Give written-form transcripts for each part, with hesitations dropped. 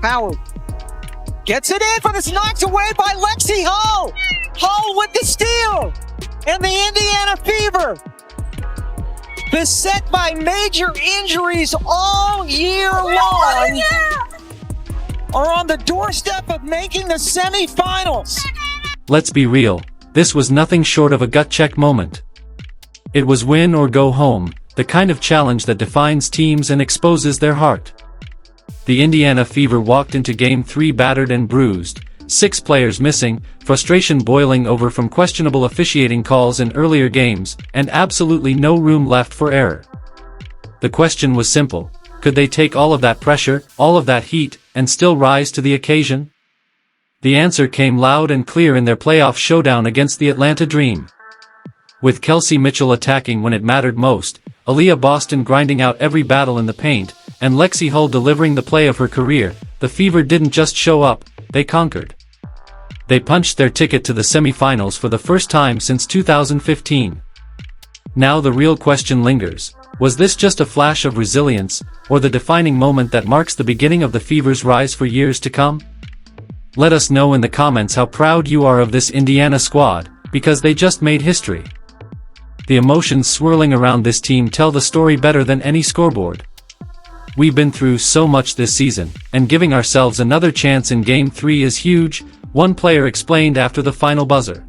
Howard gets it in, but it's knocked away by Lexie Hull. Hull with the steal. And the Indiana Fever, beset by major injuries all year long, are on the doorstep of making the semifinals. Let's be real, this was nothing short of a gut-check moment. It was win or go home, the kind of challenge that defines teams and exposes their heart. The Indiana Fever walked into Game 3 battered and bruised, 6 players missing, frustration boiling over from questionable officiating calls in earlier games, and absolutely no room left for error. The question was simple: could they take all of that pressure, all of that heat, and still rise to the occasion? The answer came loud and clear in their playoff showdown against the Atlanta Dream. With Kelsey Mitchell attacking when it mattered most, Aliyah Boston grinding out every battle in the paint, and Lexie Hull delivering the play of her career, the Fever didn't just show up, they conquered. They punched their ticket to the semifinals for the first time since 2015. Now the real question lingers: was this just a flash of resilience, or the defining moment that marks the beginning of the Fever's rise for years to come? Let us know in the comments how proud you are of this Indiana squad, because they just made history. The emotions swirling around this team tell the story better than any scoreboard. We've been through so much this season, and giving ourselves another chance in Game 3 is huge, one player explained after the final buzzer.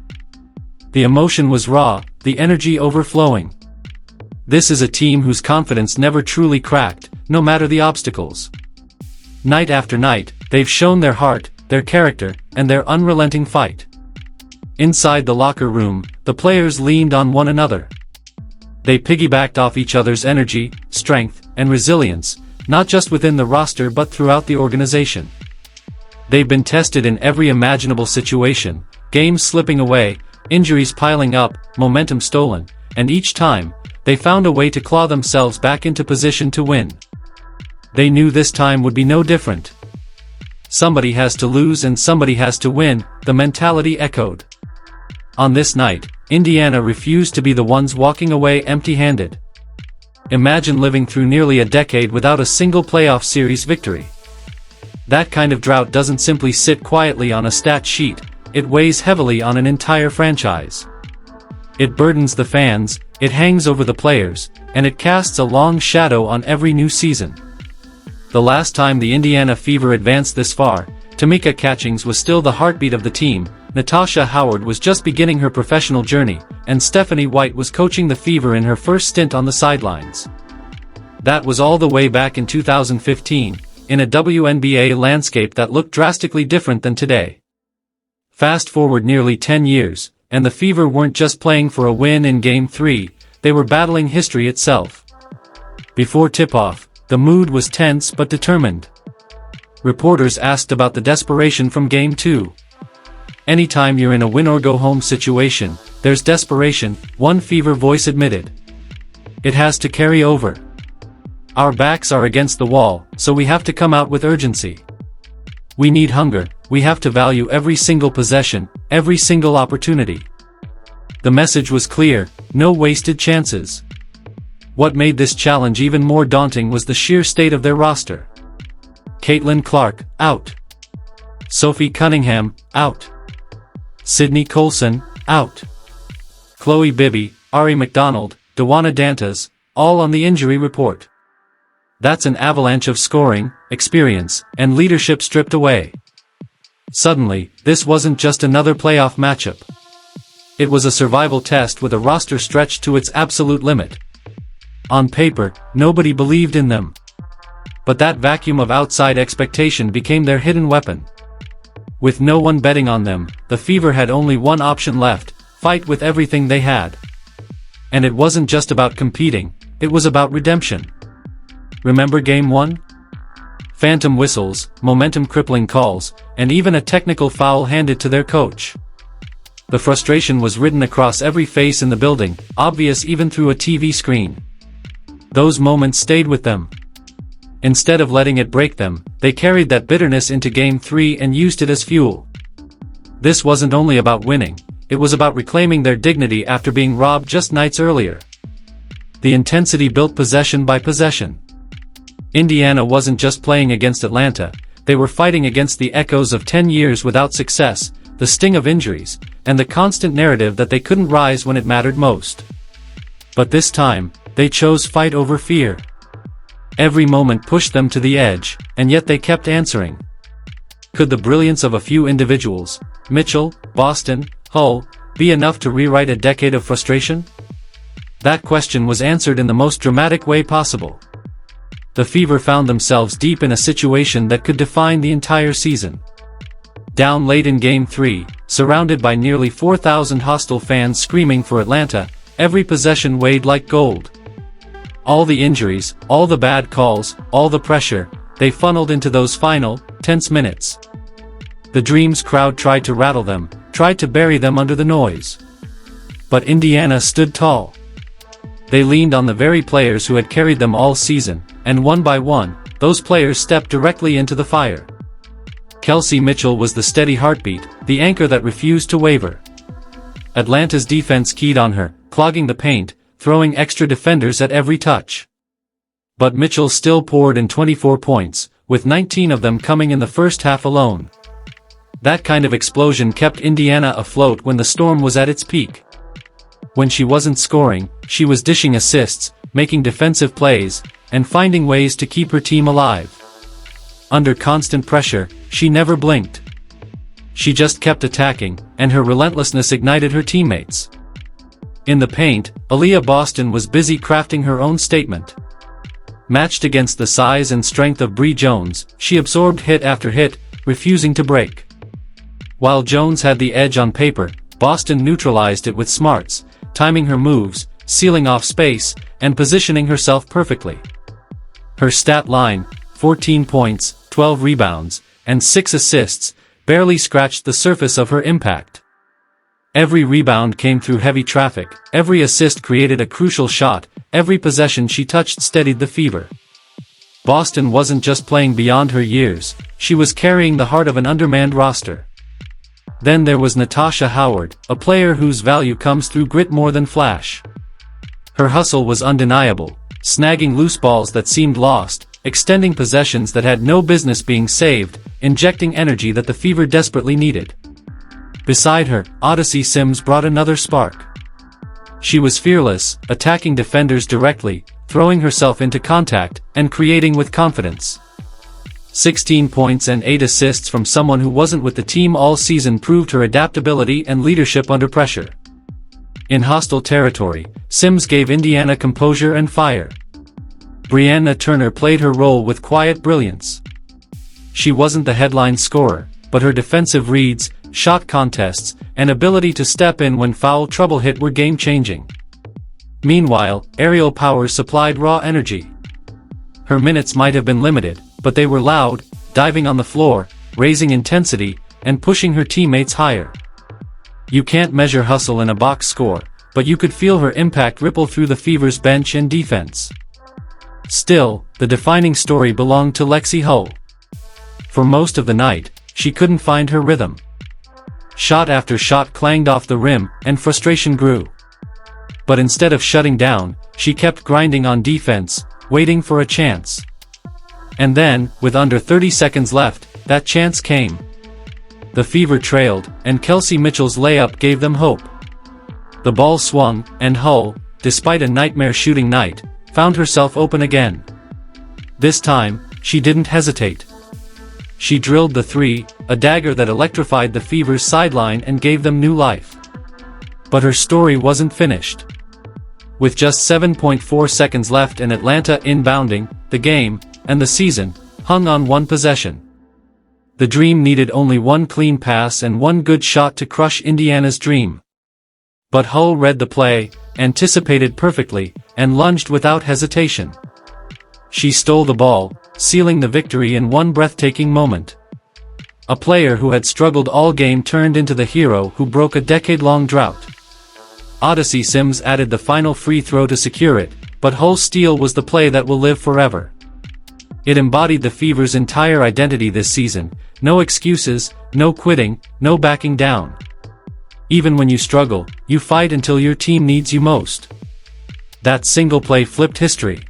The emotion was raw, the energy overflowing. This is a team whose confidence never truly cracked, no matter the obstacles. Night after night, they've shown their heart, their character, and their unrelenting fight. Inside the locker room, the players leaned on one another. They piggybacked off each other's energy, strength, and resilience, not just within the roster but throughout the organization. They've been tested in every imaginable situation, games slipping away, injuries piling up, momentum stolen, and each time, they found a way to claw themselves back into position to win. They knew this time would be no different. Somebody has to lose and somebody has to win, the mentality echoed. On this night, Indiana refused to be the ones walking away empty-handed. Imagine living through nearly a decade without a single playoff series victory. That kind of drought doesn't simply sit quietly on a stat sheet, it weighs heavily on an entire franchise. It burdens the fans, it hangs over the players, and it casts a long shadow on every new season. The last time the Indiana Fever advanced this far, Tamika Catchings was still the heartbeat of the team, Natasha Howard was just beginning her professional journey, and Stephanie White was coaching the Fever in her first stint on the sidelines. That was all the way back in 2015, in a WNBA landscape that looked drastically different than today. Fast forward nearly 10 years, and the Fever weren't just playing for a win in Game 3, they were battling history itself. Before tip-off, the mood was tense but determined. Reporters asked about the desperation from Game 2. Anytime you're in a win-or-go-home situation, there's desperation, one Fever voice admitted. It has to carry over. Our backs are against the wall, so we have to come out with urgency. We need hunger, we have to value every single possession, every single opportunity. The message was clear: no wasted chances. What made this challenge even more daunting was the sheer state of their roster. Caitlin Clark, out. Sophie Cunningham, out. Sydney Colson, out. Chloe Bibby, Ari McDonald, Dewana Dantas, all on the injury report. That's an avalanche of scoring, experience, and leadership stripped away. Suddenly, this wasn't just another playoff matchup. It was a survival test with a roster stretched to its absolute limit. On paper, nobody believed in them. But that vacuum of outside expectation became their hidden weapon. With no one betting on them, the Fever had only one option left: fight with everything they had. And it wasn't just about competing, it was about redemption. Remember Game 1? Phantom whistles, momentum-crippling calls, and even a technical foul handed to their coach. The frustration was written across every face in the building, obvious even through a TV screen. Those moments stayed with them. Instead of letting it break them, they carried that bitterness into Game 3 and used it as fuel. This wasn't only about winning, it was about reclaiming their dignity after being robbed just nights earlier. The intensity built possession by possession. Indiana wasn't just playing against Atlanta, they were fighting against the echoes of 10 years without success, the sting of injuries, and the constant narrative that they couldn't rise when it mattered most. But this time, they chose fight over fear. Every moment pushed them to the edge, and yet they kept answering. Could the brilliance of a few individuals, Mitchell, Boston, Hull, be enough to rewrite a decade of frustration? That question was answered in the most dramatic way possible. The Fever found themselves deep in a situation that could define the entire season. Down late in Game 3, surrounded by nearly 4,000 hostile fans screaming for Atlanta, every possession weighed like gold. All the injuries, all the bad calls, all the pressure, they funneled into those final, tense minutes. The Dream's crowd tried to rattle them, tried to bury them under the noise. But Indiana stood tall. They leaned on the very players who had carried them all season, and one by one, those players stepped directly into the fire. Kelsey Mitchell was the steady heartbeat, the anchor that refused to waver. Atlanta's defense keyed on her, clogging the paint, throwing extra defenders at every touch. But Mitchell still poured in 24 points, with 19 of them coming in the first half alone. That kind of explosion kept Indiana afloat when the storm was at its peak. When she wasn't scoring, she was dishing assists, making defensive plays, and finding ways to keep her team alive. Under constant pressure, she never blinked. She just kept attacking, and her relentlessness ignited her teammates. In the paint, Aliyah Boston was busy crafting her own statement. Matched against the size and strength of Bree Jones, she absorbed hit after hit, refusing to break. While Jones had the edge on paper, Boston neutralized it with smarts, timing her moves, sealing off space, and positioning herself perfectly. Her stat line, 14 points, 12 rebounds, and 6 assists, barely scratched the surface of her impact. Every rebound came through heavy traffic, every assist created a crucial shot, every possession she touched steadied the Fever. Boston wasn't just playing beyond her years, she was carrying the heart of an undermanned roster. Then there was Natasha Howard, a player whose value comes through grit more than flash. Her hustle was undeniable, snagging loose balls that seemed lost, extending possessions that had no business being saved, injecting energy that the Fever desperately needed. Beside her, Odyssey Sims brought another spark. She was fearless, attacking defenders directly, throwing herself into contact, and creating with confidence. 16 points and 8 assists from someone who wasn't with the team all season proved her adaptability and leadership under pressure. In hostile territory, Sims gave Indiana composure and fire. Brianna Turner played her role with quiet brilliance. She wasn't the headline scorer, but her defensive reads, shot contests, and ability to step in when foul trouble hit were game-changing. Meanwhile, Aerial Powers supplied raw energy. Her minutes might have been limited, but they were loud, diving on the floor, raising intensity, and pushing her teammates higher. You can't measure hustle in a box score, but you could feel her impact ripple through the Fever's bench and defense. Still, the defining story belonged to Lexie Hull. For most of the night, she couldn't find her rhythm. Shot after shot clanged off the rim, and frustration grew. But instead of shutting down, she kept grinding on defense, waiting for a chance. And then, with under 30 seconds left, that chance came. The Fever trailed, and Kelsey Mitchell's layup gave them hope. The ball swung, and Hull, despite a nightmare shooting night, found herself open again. This time, she didn't hesitate. She drilled the three, a dagger that electrified the Fever's sideline and gave them new life. But her story wasn't finished. With just 7.4 seconds left and Atlanta inbounding, the game, and the season, hung on one possession. The Dream needed only one clean pass and one good shot to crush Indiana's dream. But Hull read the play, anticipated perfectly, and lunged without hesitation. She stole the ball, sealing the victory in one breathtaking moment. A player who had struggled all game turned into the hero who broke a decade-long drought. Odyssey Sims added the final free throw to secure it, but Hull's steal was the play that will live forever. It embodied the Fever's entire identity this season: no excuses, no quitting, no backing down. Even when you struggle, you fight until your team needs you most. That single play flipped history.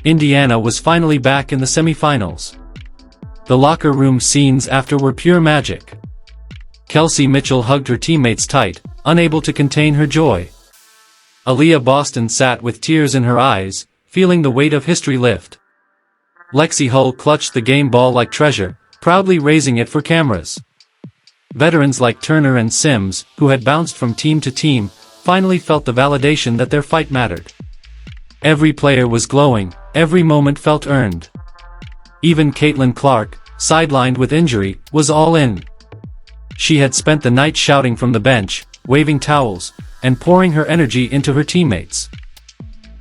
Indiana was finally back in the semifinals. The locker room scenes after were pure magic. Kelsey Mitchell hugged her teammates tight, unable to contain her joy. Aliyah Boston sat with tears in her eyes, feeling the weight of history lift. Lexie Hull clutched the game ball like treasure, proudly raising it for cameras. Veterans like Turner and Sims, who had bounced from team to team, finally felt the validation that their fight mattered. Every player was glowing, every moment felt earned. Even Caitlin Clark, sidelined with injury, was all in. She had spent the night shouting from the bench, waving towels, and pouring her energy into her teammates.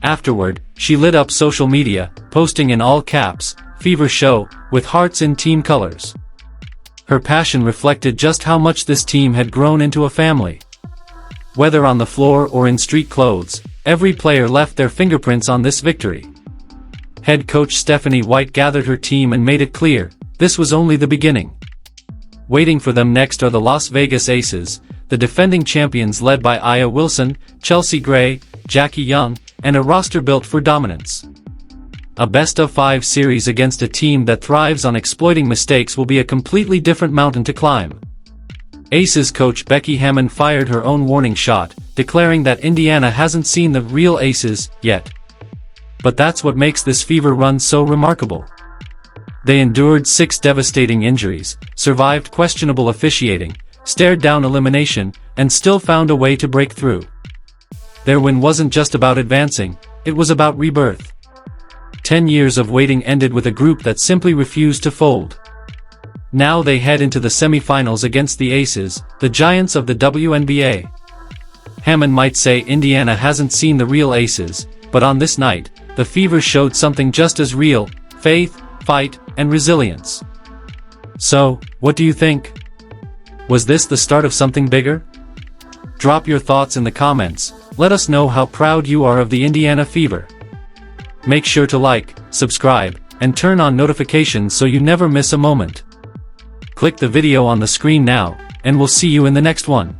Afterward, she lit up social media, posting in all caps, "Fever Show," with hearts in team colors. Her passion reflected just how much this team had grown into a family. Whether on the floor or in street clothes, every player left their fingerprints on this victory. Head coach Stephanie White gathered her team and made it clear, this was only the beginning. Waiting for them next are the Las Vegas Aces, the defending champions led by Aya Wilson, Chelsea Gray, Jackie Young, and a roster built for dominance. A best-of-5 series against a team that thrives on exploiting mistakes will be a completely different mountain to climb. Aces coach Becky Hammon fired her own warning shot, declaring that Indiana hasn't seen the real Aces yet. But that's what makes this fever run so remarkable. They endured 6 devastating injuries, survived questionable officiating, stared down elimination, and still found a way to break through. Their win wasn't just about advancing, it was about rebirth. 10 years of waiting ended with a group that simply refused to fold. Now they head into the semifinals against the Aces, the giants of the WNBA. Hammon might say Indiana hasn't seen the real Aces, but on this night, the Fever showed something just as real: faith, fight, and resilience. So, what do you think? Was this the start of something bigger? Drop your thoughts in the comments, let us know how proud you are of the Indiana Fever. Make sure to like, subscribe, and turn on notifications so you never miss a moment. Click the video on the screen now, and we'll see you in the next one.